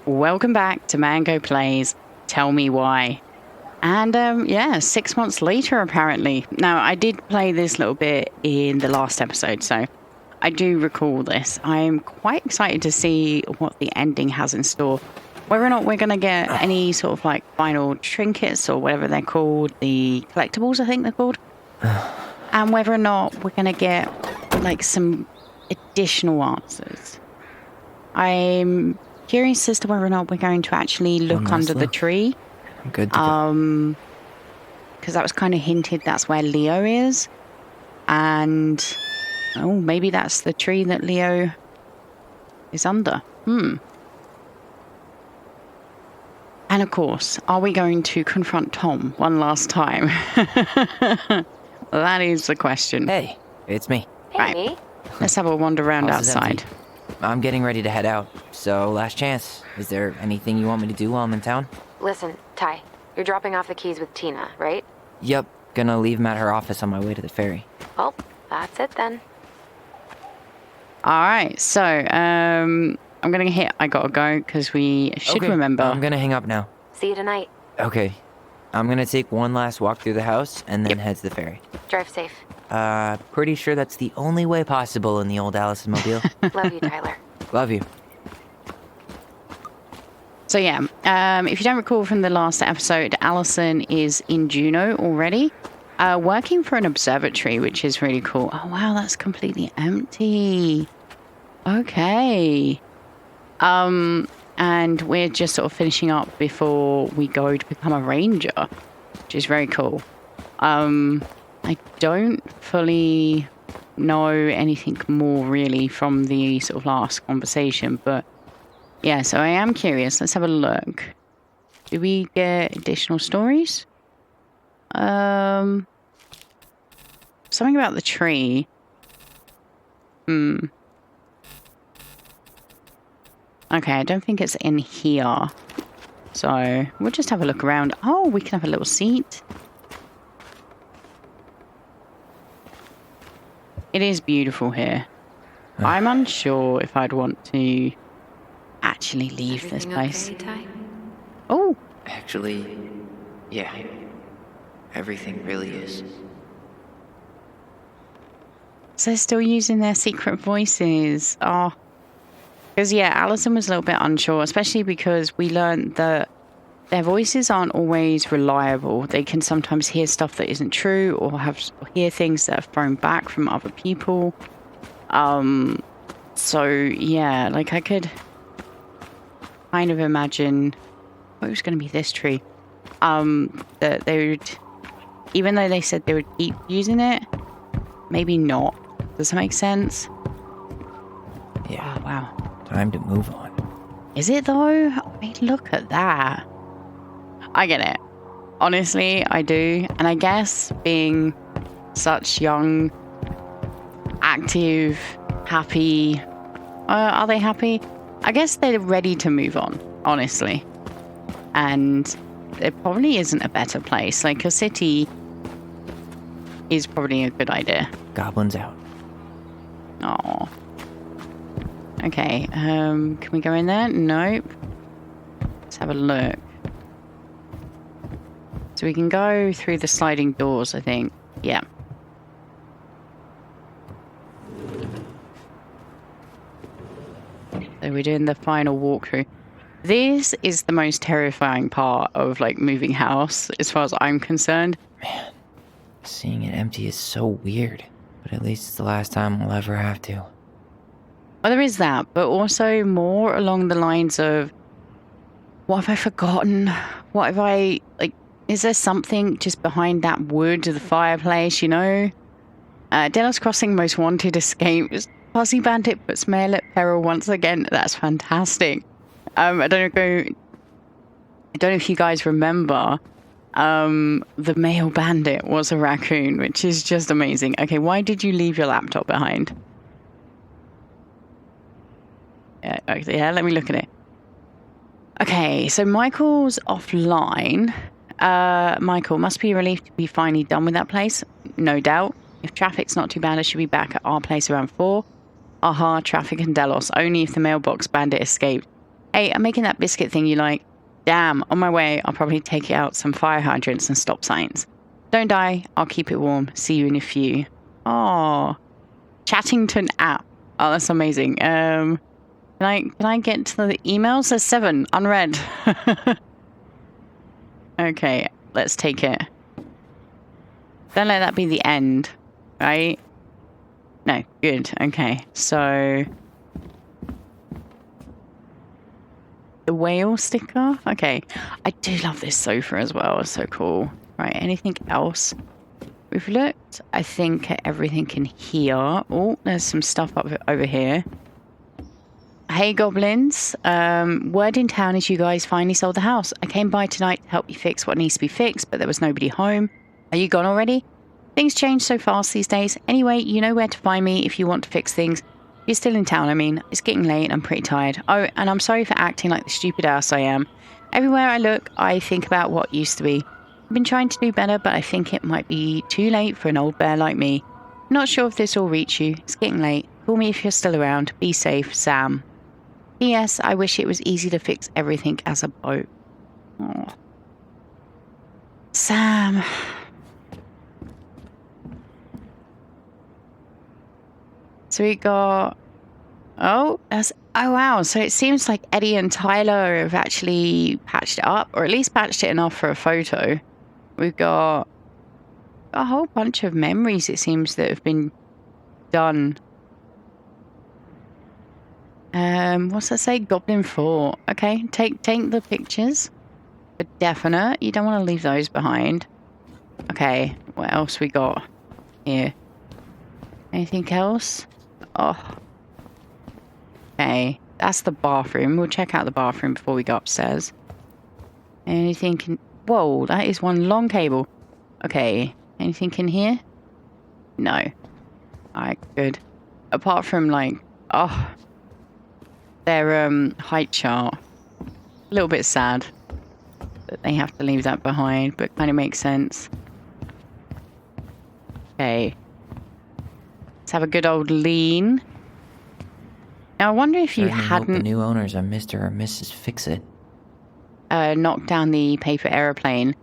Welcome back to Mango Plays Tell Me Why. And yeah, 6 months later, apparently. Now, I did play this little bit in the last episode, so I do recall this. I'm quite excited to see what the ending has in store. Whether or not we're going to get any sort of like final trinkets or whatever they're called, the collectibles, I think they're called. And whether or not we're going to get like some additional answers. I'm curious as to whether or not we're going to actually look under the tree. I'm good to go. Because that was kind of hinted that's where Leo is. And, oh, maybe that's the tree that Leo is under. And of course, are we going to confront Tom one last time? That is the question. Hey, it's me. Hey. Let's have a wander around House is outside. empty. I'm getting ready to head out, so last chance. Is there anything you want me to do while I'm in town? Listen, Ty, you're dropping off the keys with Tina, right? Yep, gonna leave them at her office on my way to the ferry. Well, that's it then. All right, so I'm going to hit I gotta go because we should remember. I'm gonna hang up now. See you tonight. Okay. I'm gonna take one last walk through the house and then head to the ferry. Drive safe. Pretty sure that's the only way possible in the old Allison mobile. Love you, Tyler. Love you. So yeah, if you don't recall from the last episode, Allison is in Juneau already, working for an observatory, which is really cool. Oh wow, that's completely empty. Okay. And we're just sort of finishing up before we go to become a ranger, which is very cool. I don't fully know anything more really from the sort of last conversation, but yeah, so I am curious. Let's have a look. Do we get additional stories? Something about the tree. Okay, I don't think it's in here. So we'll just have a look around. Oh, we can have a little seat. It is beautiful here. I'm unsure if I'd want to actually leave this place. Okay, Ty? Oh, Actually, yeah. Everything really is. so they're still using their secret voices. Oh, because yeah, Allison was a little bit unsure, especially because we learned that their voices aren't always reliable. They can sometimes hear stuff that isn't true or hear things that are thrown back from other people. So yeah, like I could kind of imagine it was going to be this tree. That they would, even though they said they would keep using it, maybe not. Does that make sense? Yeah. Oh, wow. Time to move on. Is it though? I mean, look at that. I get it. Honestly, I do. And I guess being such young, active, happy. Are they happy? I guess they're ready to move on, honestly. And there probably isn't a better place. Like a city is probably a good idea. Goblins out. Oh. Okay, can we go in there? Nope. Let's have a look. So we can go through the sliding doors, I think. Yeah. So we're doing the final walkthrough. This is the most terrifying part of like moving house, as far as I'm concerned. Man, seeing it empty is so weird. But at least it's the last time I'll ever have to. Well, there is that, but also more along the lines of, what have I forgotten? What have I, like, is there something just behind that wood of the fireplace, you know? Delos Crossing Most Wanted escape. Fuzzy Bandit puts Mail at peril once again. That's fantastic. I don't know if you guys remember, the male bandit was a raccoon, which is just amazing. Okay, why did you leave your laptop behind? Yeah, let me look at it. Okay, so Michael's offline. Michael, must be relieved to be finally done with that place. No doubt. If traffic's not too bad, I should be back at our place around 4. Aha, traffic and Delos. Only if the mailbox bandit escaped. Hey, I'm making that biscuit thing you like. Damn, on my way, I'll probably take out some fire hydrants and stop signs. Don't die, I'll keep it warm. See you in a few. Oh, Chattington app. Oh, that's amazing. Can I get to the emails? There's 7 unread. Okay, let's take it. Don't let that be the end, right? No, good. Okay, so the whale sticker. Okay, I do love this sofa as well. It's so cool. Right, anything else? We've looked, I think, at everything in here. Oh, there's some stuff up over here. Hey, goblins. Word in town is you guys finally sold the house. I came by tonight to help you fix what needs to be fixed, but there was nobody home. Are you gone already? Things change so fast these days. Anyway, you know where to find me if you want to fix things. You're still in town, I mean. It's getting late. I'm pretty tired. Oh, and I'm sorry for acting like the stupid ass I am. Everywhere I look, I think about what used to be. I've been trying to do better, but I think it might be too late for an old bear like me. Not sure if this will reach you. It's getting late. Call me if you're still around. Be safe, Sam. P.S. I wish it was easy to fix everything as a boat. Oh. Sam. So we got... Oh, wow. So it seems like Eddie and Tyler have actually patched it up, or at least patched it enough for a photo. We've got a whole bunch of memories, it seems, that have been done. What's that say? Goblin Fort. Okay, take the pictures. For definite. You don't want to leave those behind. Okay, what else we got here? Anything else? Oh. Okay, that's the bathroom. We'll check out the bathroom before we go upstairs. Anything in... Whoa, that is one long cable. Okay, anything in here? No. Alright, good. Apart from, like... Oh... Their height chart. A little bit sad that they have to leave that behind, but kind of makes sense. Okay. Let's have a good old lean. Now, I wonder if you hadn't... the new owners are Mr. or Mrs. Fix-It. Knocked down the paper aeroplane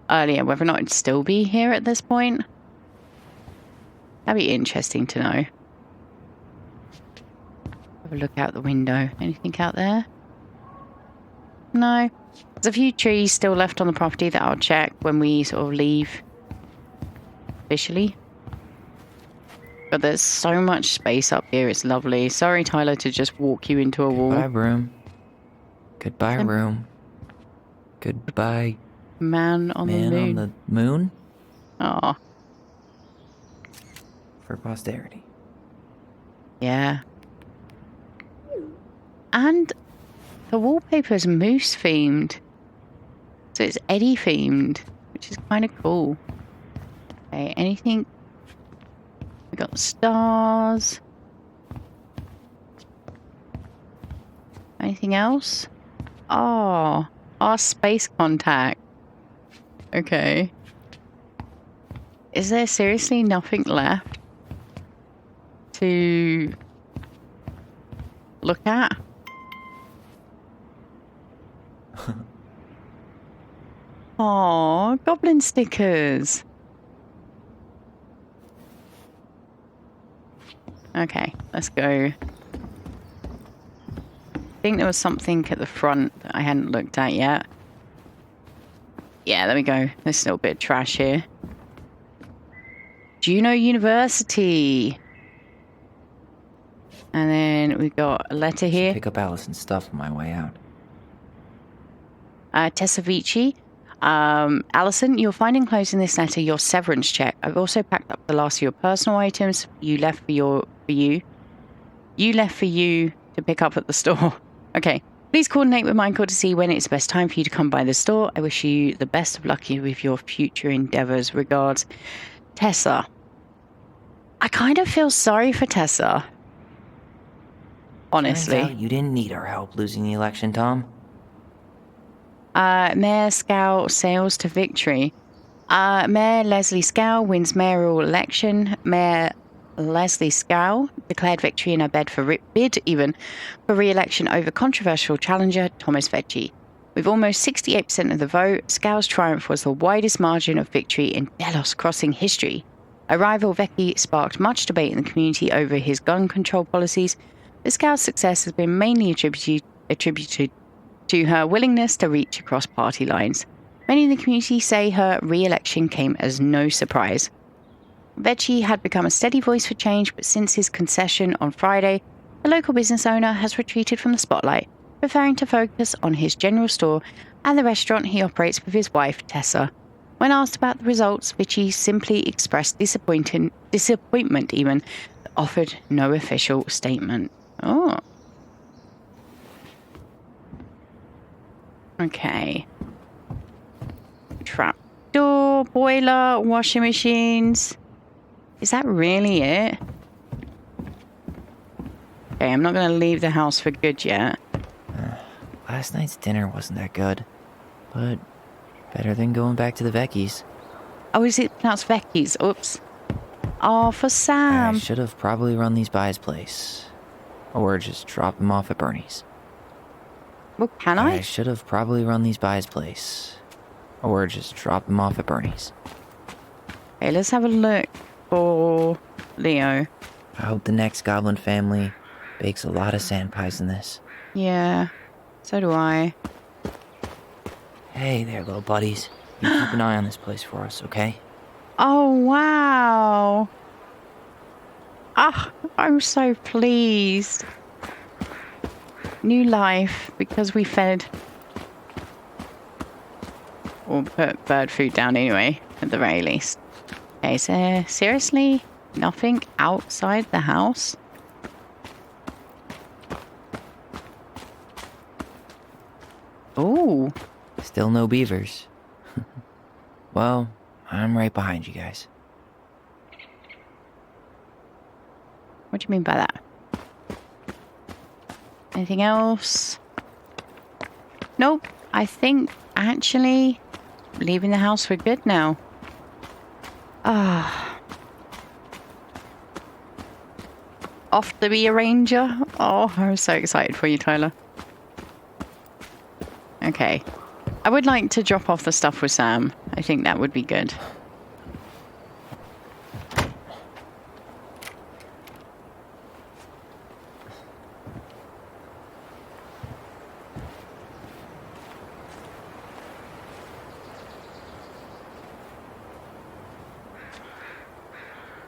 earlier, whether or not it'd still be here at this point. That'd be interesting to know. Have a look out the window. Anything out there? No. There's a few trees still left on the property that I'll check when we sort of leave officially. But there's so much space up here. It's lovely. Sorry, Tyler, to just walk you into a wall. Goodbye, room. Goodbye, room. Goodbye, man on the moon. Man on the moon? Aw. For posterity. Yeah. And the wallpaper is moose themed. So it's Eddie themed, which is kind of cool. Okay, anything? We got the stars. Anything else? Oh, our space contact. Okay. Is there seriously nothing left to look at? Aw, goblin stickers. Okay, let's go. I think there was something at the front that I hadn't looked at yet. Yeah, there we go. There's still a bit of trash here. Juno University. And then we got a letter here. Pick up Allison's stuff on my way out. Tessa Vici. Allison, you'll find enclosed in this letter your severance check. I've also packed up the last of your personal items you left for you. You left for you to pick up at the store. Okay. Please coordinate with Michael to see when it's the best time for you to come by the store. I wish you the best of luck with your future endeavors. Regards, Tessa. I kind of feel sorry for Tessa. Honestly. Turns out you didn't need our help losing the election, Tom. Mayor Scow sails to victory. Mayor Leslie Scow wins mayoral election. Mayor Leslie Scow declared victory in her bid for re-election over controversial challenger Thomas Vecchi. With almost 68% of the vote, Scow's triumph was the widest margin of victory in Delos Crossing history. A rival Vecchi sparked much debate in the community over his gun control policies, but Scow's success has been mainly attributed to her willingness to reach across party lines. Many in the community say her re-election came as no surprise. Vecchi had become a steady voice for change, but since his concession on Friday, the local business owner has retreated from the spotlight, preferring to focus on his general store and the restaurant he operates with his wife, Tessa. When asked about the results, Vecchi simply expressed disappointment even, but offered no official statement. Oh. Okay. Trap door, boiler, washing machines. Is that really it? Okay, I'm not going to leave the house for good yet. Last night's dinner wasn't that good, but better than going back to the Vecchi's. Oh, is it pronounced Vecchi's? Oops. Oh, for Sam. I should have probably run these by his place. Or just drop them off at Bernie's. Well, can I? I should have probably run these by his place. Or just drop them off at Bernie's. Okay, let's have a look for Leo. I hope the next goblin family bakes a lot of sand pies in this. Yeah, so do I. Hey there, little buddies. You keep an eye on this place for us, okay? Oh, wow. Ah, I'm so pleased. New life because we fed. Or put bird food down anyway, at the very least. Okay, so seriously? Nothing outside the house? Ooh. Still no beavers. Well, I'm right behind you guys. What do you mean by that? Anything else? Nope. I think actually leaving the house for good now. Ah. Off to be a ranger. Oh, I'm so excited for you, Tyler. Okay. I would like to drop off the stuff with Sam. I think that would be good.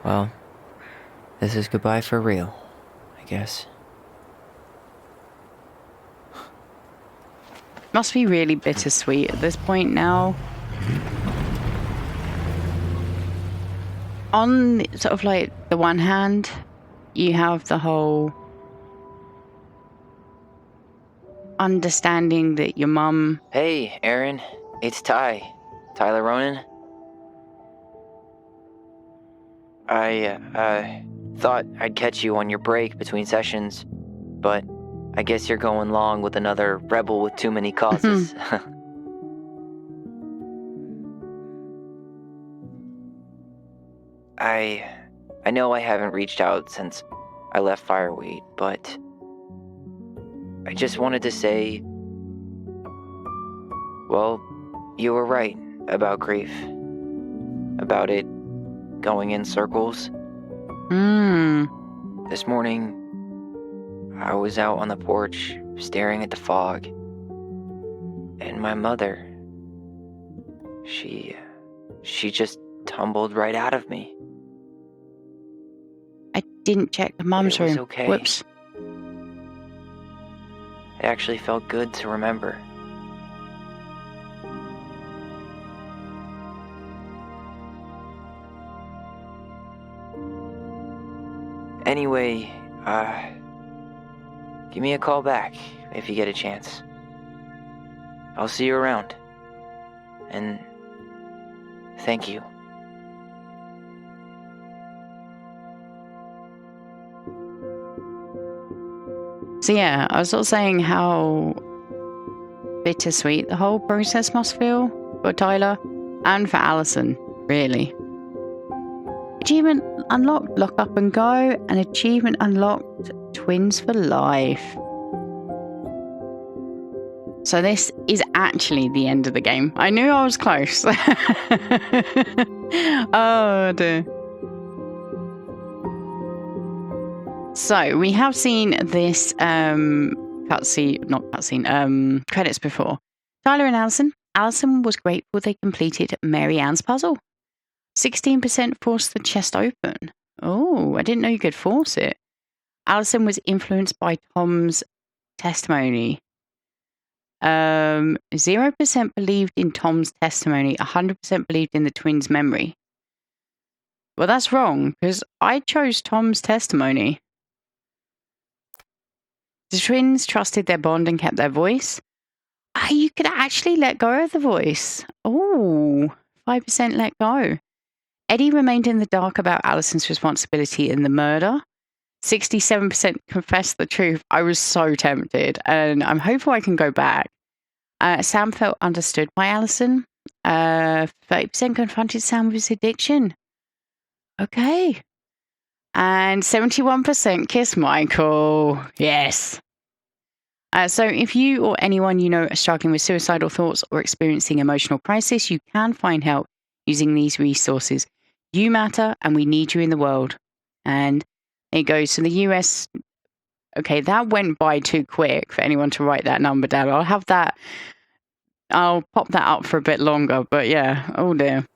Well, this is goodbye for real, I guess. Must be really bittersweet at this point now. On sort of like the one hand, you have the whole understanding that your mum... Hey, Aaron. It's Ty. Tyler Ronan. I thought I'd catch you on your break between sessions, but I guess you're going long with another rebel with too many causes. I know I haven't reached out since I left Fireweed, but I just wanted to say, well, you were right about grief. About it going in circles. This morning, I was out on the porch staring at the fog, and my mother, she just tumbled right out of me. I didn't check the mum's It was room. okay. Whoops. It actually felt good to remember. Anyway, give me a call back if you get a chance. I'll see you around. And thank you. So yeah, I was sort of saying how bittersweet the whole process must feel for Tyler and for Allison, really. Achievement unlocked, lock up and go. And achievement unlocked, twins for life. So this is actually the end of the game. I knew I was close. Oh dear. So we have seen this credits before. Tyler and Allison. Allison was grateful they completed Mary Ann's puzzle. 16% forced the chest open. Oh, I didn't know you could force it. Allison was influenced by Tom's testimony. 0% believed in Tom's testimony. 100% believed in the twins' memory. Well, that's wrong, because I chose Tom's testimony. The twins trusted their bond and kept their voice. You could actually let go of the voice. Oh, 5% let go. Eddie remained in the dark about Allison's responsibility in the murder. 67% confessed the truth. I was so tempted, and I'm hopeful I can go back. Sam felt understood by Allison. 30% confronted Sam with his addiction. Okay. And 71% kissed Michael. Yes. So if you or anyone you know are struggling with suicidal thoughts or experiencing emotional crisis, you can find help using these resources. You matter, and we need you in the world. And there it goes. So the US... Okay, that went by too quick for anyone to write that number down. I'll pop that up for a bit longer, but yeah. Oh dear.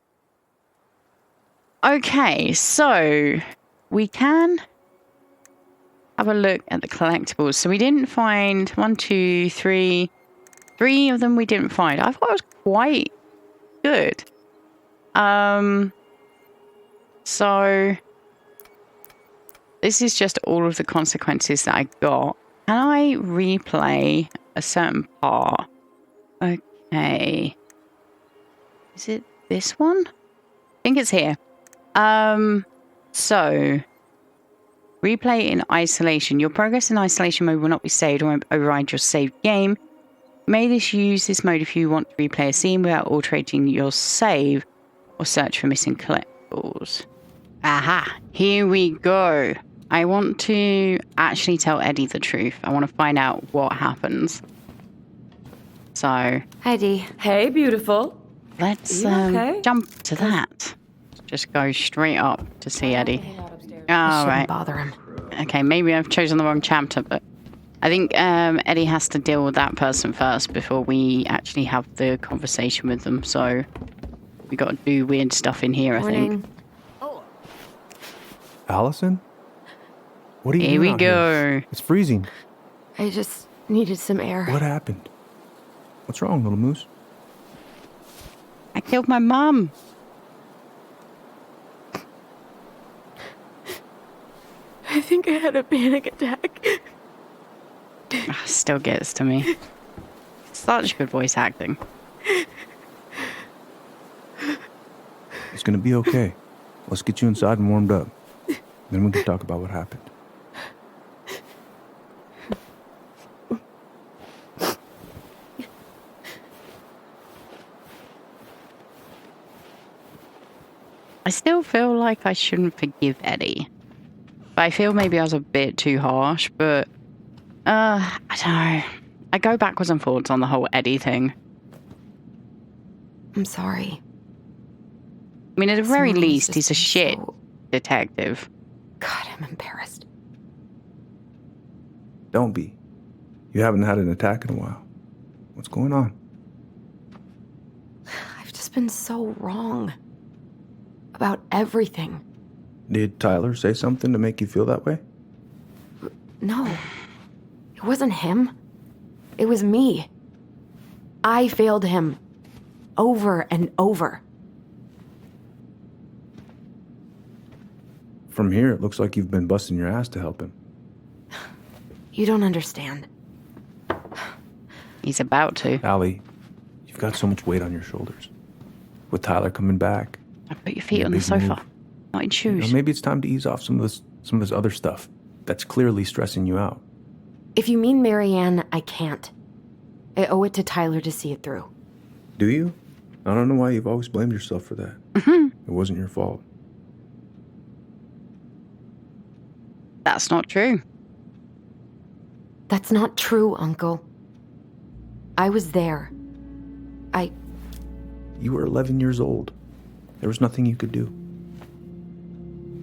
Okay, so we can have a look at the collectibles. So we didn't find 1, 2, 3. 3 of them we didn't find. I thought it was quite good. So this is just all of the consequences that I got. Can I replay a certain part? Okay. Is it this one? I think it's here. So replay in isolation. Your progress in isolation mode will not be saved or override your saved game. You may use this mode if you want to replay a scene without altering your save or search for missing collectibles. Aha! Here we go. I want to actually tell Eddie the truth. I want to find out what happens. So... Hi, Dee. Hey, beautiful. Let's okay? jump to that. Just go straight up to see Eddie. I All shouldn't right. bother him. Okay, maybe I've chosen the wrong chapter, but I think Eddie has to deal with that person first before we actually have the conversation with them. So we got to do weird stuff in here, I think. Allison? What are you Here doing we out go. here? It's freezing. I just needed some air. What happened? What's wrong, little moose? I killed my mom. I think I had a panic attack. Still gets to me. Such good voice acting. It's gonna be okay. Let's get you inside and warmed up. Then we can talk about what happened. I still feel like I shouldn't forgive Eddie. But I feel maybe I was a bit too harsh, but... I don't know. I go backwards and forwards on the whole Eddie thing. I'm sorry. I mean, at the very Someone's least, just he's a shit so- detective. God, I'm embarrassed. Don't be. You haven't had an attack in a while. What's going on? I've just been so wrong. About everything. Did Tyler say something to make you feel that way? No. It wasn't him. It was me. I failed him. Over and over. From here, it looks like you've been busting your ass to help him. You don't understand. He's about to. Allie, you've got so much weight on your shoulders. With Tyler coming back. I put your feet Yeah, on the big sofa. move. Not in shoes. Maybe it's time to ease off some of this other stuff that's clearly stressing you out. If you mean Marianne, I can't. I owe it to Tyler to see it through. Do you? I don't know why you've always blamed yourself for that. It wasn't your fault. That's not true. That's not true, Uncle. I was there. You were 11 years old. There was nothing you could do.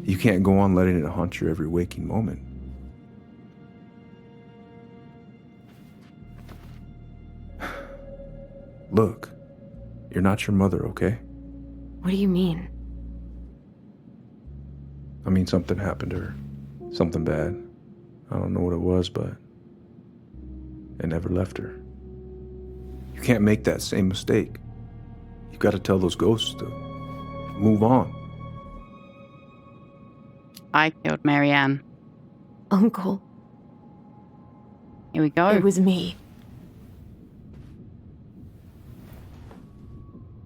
You can't go on letting it haunt your every waking moment. Look, you're not your mother, okay? What do you mean? I mean, something happened to her. Something bad. I don't know what it was, but it never left her. You can't make that same mistake. You've got to tell those ghosts to move on. I killed Marianne. Uncle, Here we go. it was me.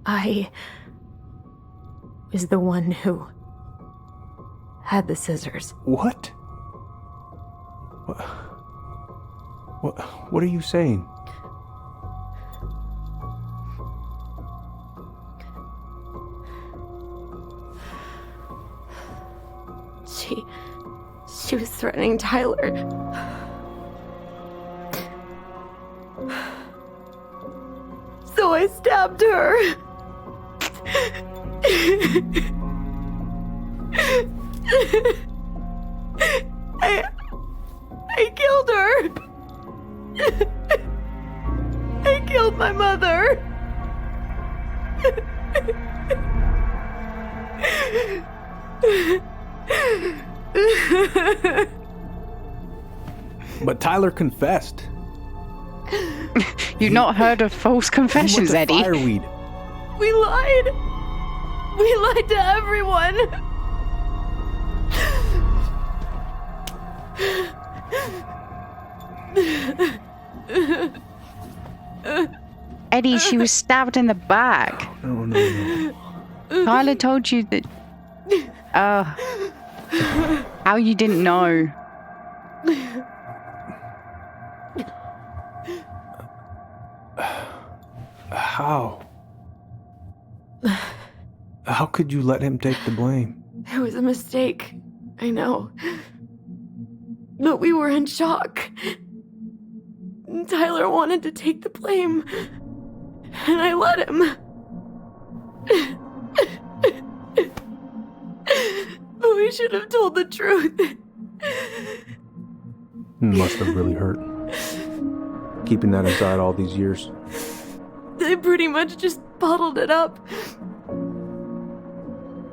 I was the one who had the scissors. What? What are you saying? She was threatening Tyler. So I stabbed her. I killed her. I killed my mother. But Tyler confessed. You've not heard of false confessions, He went to Eddie. Fireweed. We lied. We lied to everyone. Eddie, she was stabbed in the back. No. Tyler told you that. How you didn't know? How? How could you let him take the blame? It was a mistake. I know. But we were in shock. Tyler wanted to take the blame. And I let him. But we should have told the truth. Must have really hurt. Keeping that inside all these years. They pretty much just bottled it up.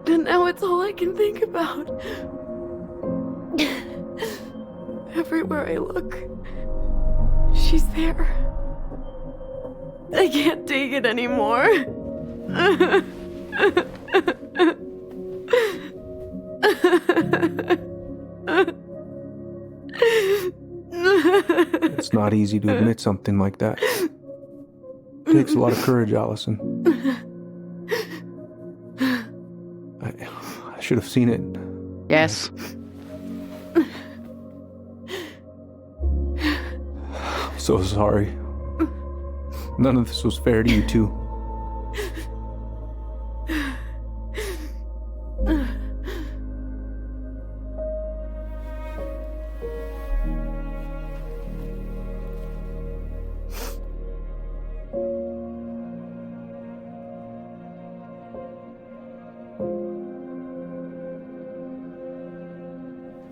And now it's all I can think about. Everywhere I look, she's there. I can't take it anymore. It's not easy to admit something like that. It takes a lot of courage, Allison. I should have seen it. Yes. I'm so sorry. None of this was fair to you two.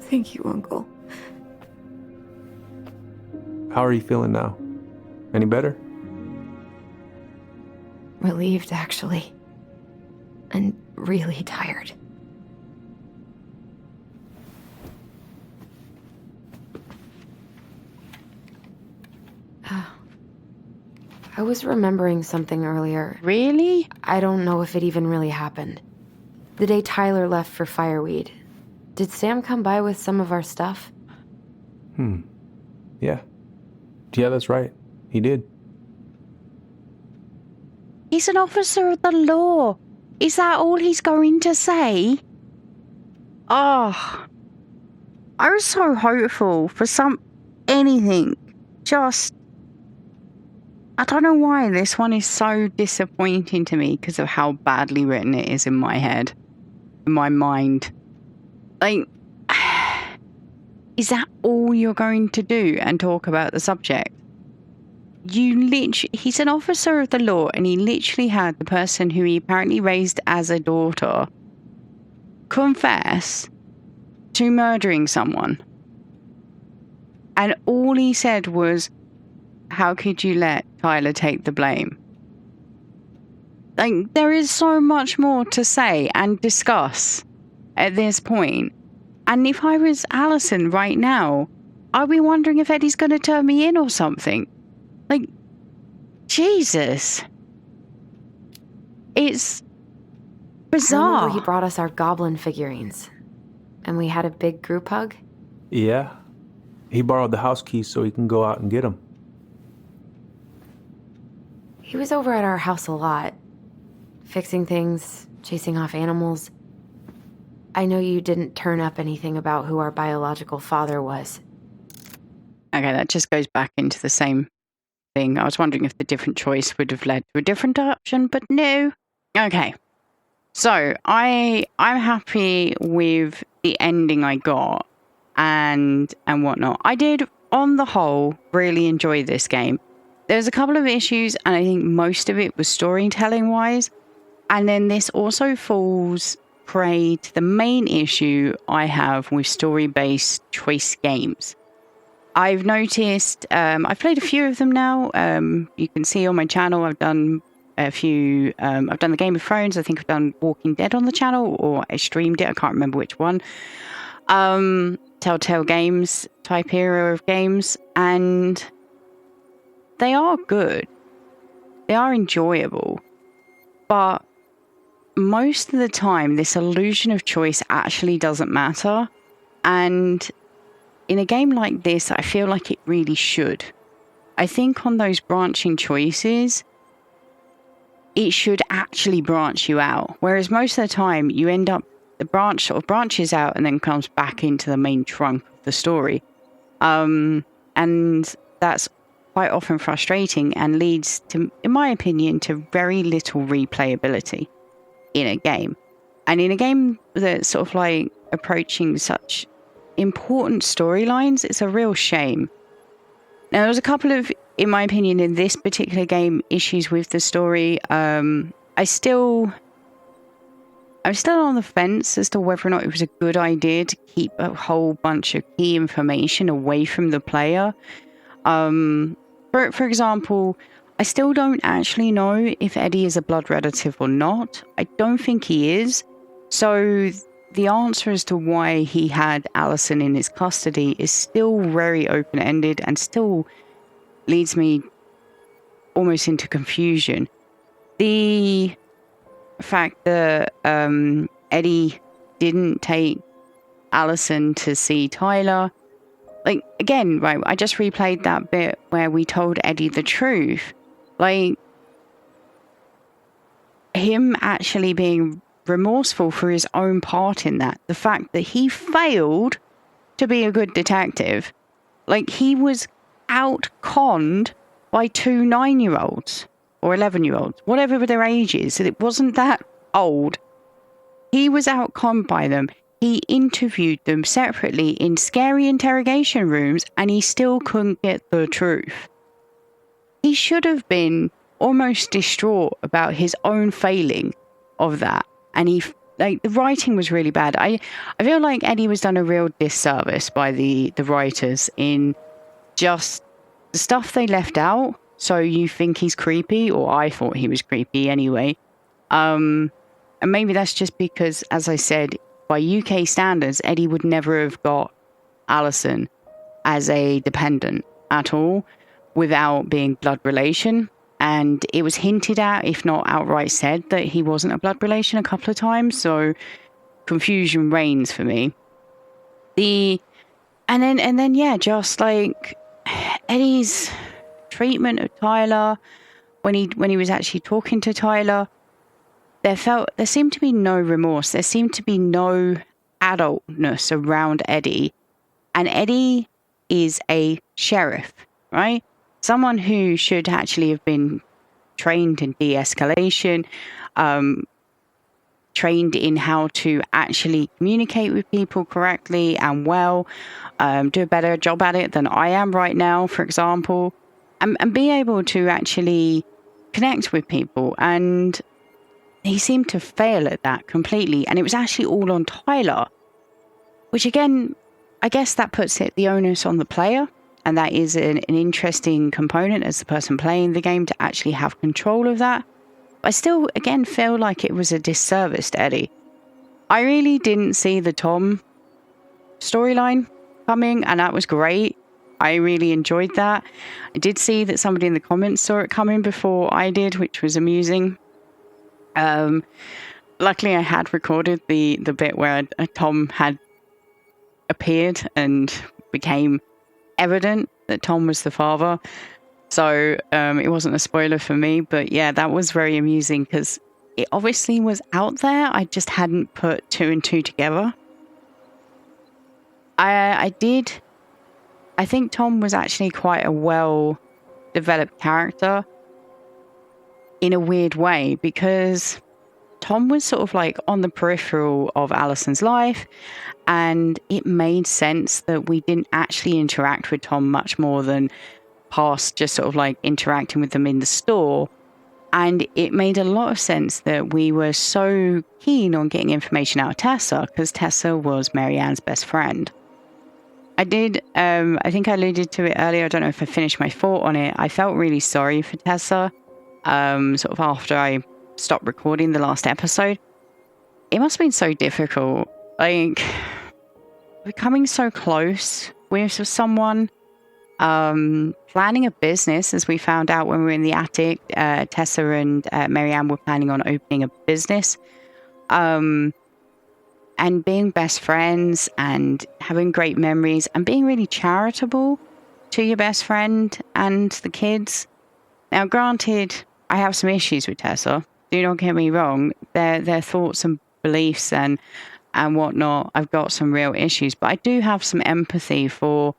Thank you, Uncle. How are you feeling now? Any better? Relieved, actually. And really tired. I was remembering something earlier. Really? I don't know if it even really happened. The day Tyler left for Fireweed, did Sam come by with some of our stuff? Yeah. Yeah, that's right. He did. He's an officer of the law. Is that all he's going to say? Oh, I was so hopeful for anything. Just, I don't know why this one is so disappointing to me because of how badly written it is in my head, in my mind. Like, is that all you're going to do and talk about the subject? He's an officer of the law, and he literally had the person who he apparently raised as a daughter confess to murdering someone. And all he said was, how could you let Tyler take the blame? Like, there is so much more to say and discuss at this point. And if I was Allison right now, I'd be wondering if Eddie's going to turn me in or something. Like, Jesus. It's bizarre. I remember he brought us our goblin figurines. And we had a big group hug. Yeah. He borrowed the house keys so he can go out and get them. He was over at our house a lot. Fixing things, chasing off animals. I know you didn't turn up anything about who our biological father was. Okay, that just goes back into the same thing. I was wondering if the different choice would have led to a different option, but no. Okay. So, I'm happy with the ending I got and whatnot. I did, on the whole, really enjoy this game. There's a couple of issues, and I think most of it was storytelling-wise. And then this also falls prey to the main issue I have with story-based choice games. I've noticed, I've played a few of them now. You can see on my channel, I've done a few, I've done the Game of Thrones. I think I've done Walking Dead on the channel, or I streamed it. I can't remember which one. Telltale Games type era of games. And they are good. They are enjoyable. But most of the time, this illusion of choice actually doesn't matter. And in a game like this, I feel like it really should. I think on those branching choices, it should actually branch you out. Whereas most of the time, you end up, the branch sort of branches out and then comes back into the main trunk of the story. And that's quite often frustrating and leads to, in my opinion, to very little replayability in a game. And in a game that's sort of like approaching such important storylines, it's a real shame. Now, there was a couple of, in my opinion, in this particular game, issues with the story. I'm still on the fence as to whether or not it was a good idea to keep a whole bunch of key information away from the player. For example, I still don't actually know if Eddie is a blood relative or not. I don't think he is. So the answer as to why he had Allison in his custody is still very open-ended and still leads me almost into confusion. The fact that Eddie didn't take Allison to see Tyler, like, again, right, I just replayed that bit where we told Eddie the truth. Like, him actually being remorseful for his own part in that. The fact that he failed to be a good detective. Like, he was out-conned by 2 9-year-olds or 11-year-olds, whatever their age is. It wasn't that old. He was out-conned by them. He interviewed them separately in scary interrogation rooms, and he still couldn't get the truth. He should have been almost distraught about his own failing of that. And the writing was really bad. I feel like Eddie was done a real disservice by the writers in just the stuff they left out. So you think he's creepy, or I thought he was creepy anyway. And maybe that's just because, as I said, by UK standards, Eddie would never have got Allison as a dependent at all without being blood relation. And it was hinted at, if not outright said, that he wasn't a blood relation a couple of times. So confusion reigns for me. And then yeah, just like Eddie's treatment of Tyler when he was actually talking to Tyler, there seemed to be no remorse. There seemed to be no adultness around Eddie. And Eddie is a sheriff, right? Someone who should actually have been trained in de-escalation, trained in how to actually communicate with people correctly and well, do a better job at it than I am right now, for example, and be able to actually connect with people. And he seemed to fail at that completely. And it was actually all on Tyler, which again, I guess that puts the onus on the player. And that is an interesting component as the person playing the game to actually have control of that. But I still, again, feel like it was a disservice to Eddie. I really didn't see the Tom storyline coming, and that was great. I really enjoyed that. I did see that somebody in the comments saw it coming before I did, which was amusing. Luckily, I had recorded the bit where Tom had appeared and became evident that Tom was the father. So it wasn't a spoiler for me, but yeah, that was very amusing because it obviously was out there. I just hadn't put 2 and 2 together. I think Tom was actually quite a well-developed character in a weird way, because Tom was sort of like on the peripheral of Allison's life, and it made sense that we didn't actually interact with Tom much more than past just sort of like interacting with them in the store. And it made a lot of sense that we were so keen on getting information out of Tessa, because Tessa was Marianne's best friend. I think I alluded to it earlier. I don't know if I finished my thought on it. I felt really sorry for Tessa, sort of after I stopped recording the last episode. It must have been so difficult. Like, becoming so close with someone, planning a business, as we found out when we were in the attic. Tessa and Marianne were planning on opening a business. And being best friends and having great memories and being really charitable to your best friend and the kids. Now, granted, I have some issues with Tessa. Do not get me wrong. Their thoughts and beliefs and whatnot, I've got some real issues. But I do have some empathy for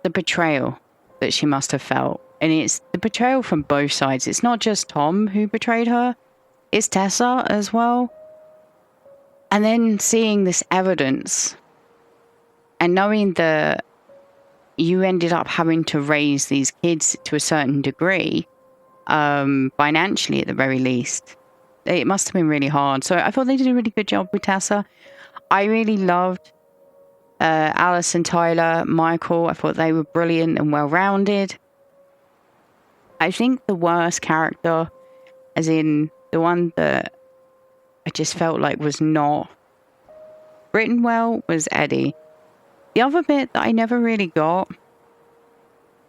the betrayal that she must have felt. And it's the betrayal from both sides. It's not just Tom who betrayed her. It's Tessa as well. And then seeing this evidence and knowing that you ended up having to raise these kids to a certain degree, financially at the very least, it must have been really hard. So I thought they did a really good job with Tessa. I really loved Alice and Tyler, Michael. I thought they were brilliant and well-rounded. I think the worst character, as in the one that I just felt like was not written well, was Eddie. The other bit that I never really got,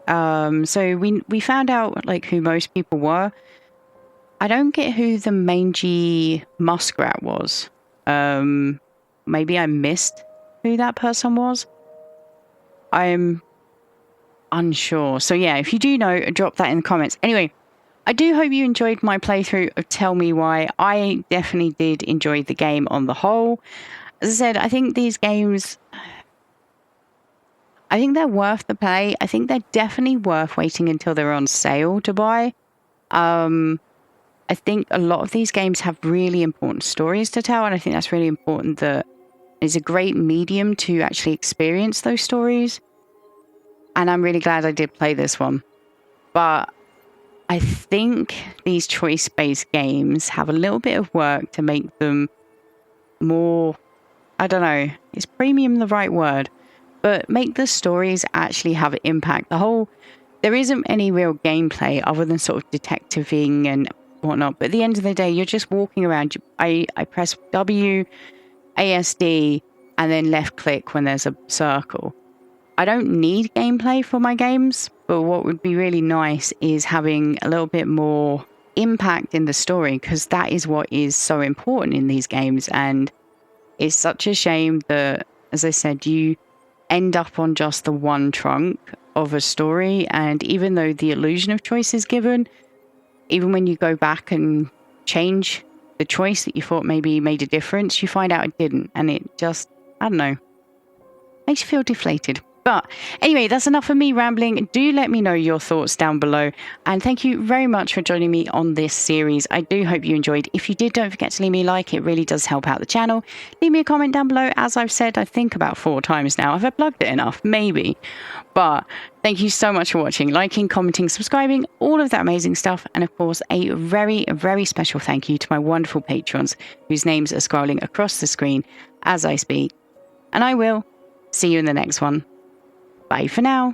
so we found out like who most people were. I don't get who the mangy muskrat was. Maybe I missed who that person was. I'm unsure. So yeah, if you do know, drop that in the comments. Anyway, I do hope you enjoyed my playthrough of Tell Me Why. I definitely did enjoy the game on the whole. As I said, I think these games, I think they're worth the play. I think they're definitely worth waiting until they're on sale to buy. I think a lot of these games have really important stories to tell, and I think that's really important that it's a great medium to actually experience those stories. And I'm really glad I did play this one. But I think these choice-based games have a little bit of work to make them more, I don't know, is premium the right word? But make the stories actually have an impact. There isn't any real gameplay other than sort of detectiving and whatnot. But at the end of the day, you're just walking around. I press W, ASD, and then left click when there's a circle. I don't need gameplay for my games, but what would be really nice is having a little bit more impact in the story, because that is what is so important in these games. And it's such a shame that, as I said, you end up on just the one trunk of a story. And even though the illusion of choice is given, even when you go back and change the choice that you thought maybe made a difference, you find out it didn't. And it just, I don't know, makes you feel deflated. But anyway, that's enough of me rambling. Do let me know your thoughts down below. And thank you very much for joining me on this series. I do hope you enjoyed. If you did, don't forget to leave me a like. It really does help out the channel. Leave me a comment down below. As I've said, I think about 4 times now. Have I plugged it enough? Maybe. But thank you so much for watching, liking, commenting, subscribing, all of that amazing stuff. And of course, a very, very special thank you to my wonderful patrons whose names are scrolling across the screen as I speak. And I will see you in the next one. Bye for now.